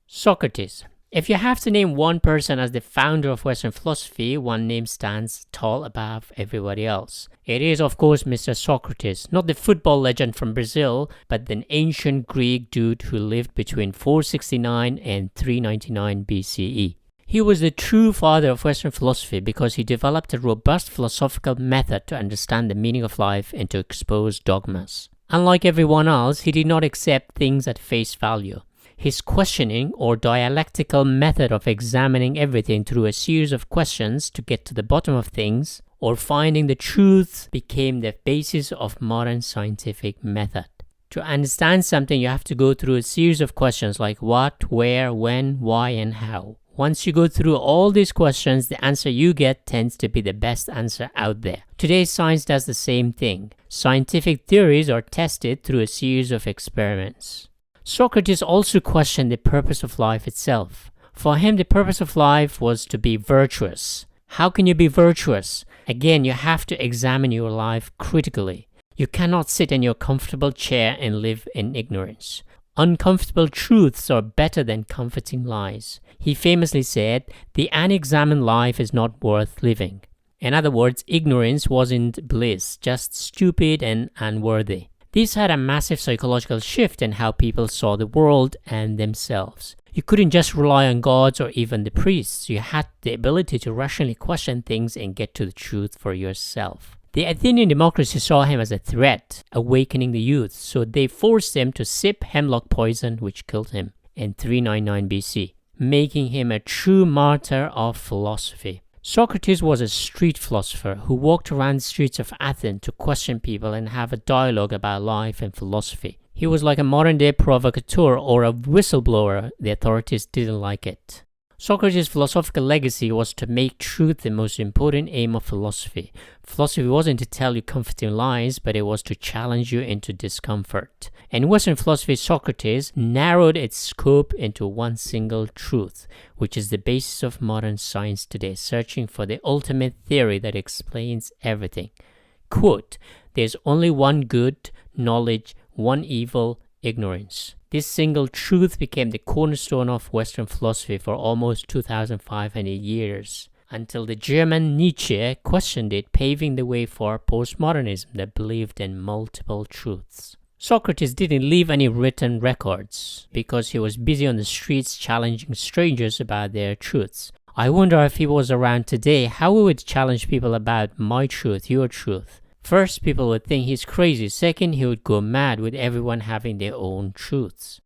Socrates. If you have to name one person as the founder of Western philosophy, one name stands tall above everybody else. It is, of course, Mr. Socrates, not the football legend from Brazil, but an ancient Greek dude who lived between 469 and 399 BCE. He was the true father of Western philosophy because he developed a robust philosophical method to understand the meaning of life and to expose dogmas. Unlike everyone else, he did not accept things at face value. His questioning or dialectical method of examining everything through a series of questions to get to the bottom of things or finding the truth became the basis of modern scientific method. To understand something, you have to go through a series of questions like what, where, when, why, and how. Once you go through all these questions, the answer you get tends to be the best answer out there. Today's science does the same thing. Scientific theories are tested through a series of experiments. Socrates also questioned the purpose of life itself. For him, the purpose of life was to be virtuous. How can you be virtuous? Again, you have to examine your life critically. You cannot sit in your comfortable chair and live in ignorance. Uncomfortable truths are better than comforting lies. He famously said, "The unexamined life is not worth living." In other words, ignorance wasn't bliss, just stupid and unworthy. This had a massive psychological shift in how people saw the world and themselves. You couldn't just rely on gods or even the priests. You had the ability to rationally question things and get to the truth for yourself. The Athenian democracy saw him as a threat, awakening the youth, so they forced him to sip hemlock poison, which killed him in 399 BC, making him a true martyr of philosophy. Socrates was a street philosopher who walked around the streets of Athens to question people and have a dialogue about life and philosophy. He was like a modern-day provocateur or a whistleblower. The authorities didn't like it. Socrates' philosophical legacy was to make truth the most important aim of philosophy. Philosophy wasn't to tell you comforting lies, but it was to challenge you into discomfort. In Western philosophy, Socrates narrowed its scope into one single truth, which is the basis of modern science today, searching for the ultimate theory that explains everything. Quote, "There's only one good, knowledge, one evil, ignorance." This single truth became the cornerstone of Western philosophy for almost 2,500 years, until the German Nietzsche questioned it, paving the way for postmodernism that believed in multiple truths. Socrates didn't leave any written records because he was busy on the streets challenging strangers about their truths. I wonder if he was around today, how he would challenge people about my truth, your truth. First, people would think he's crazy. Second, he would go mad with everyone having their own truths.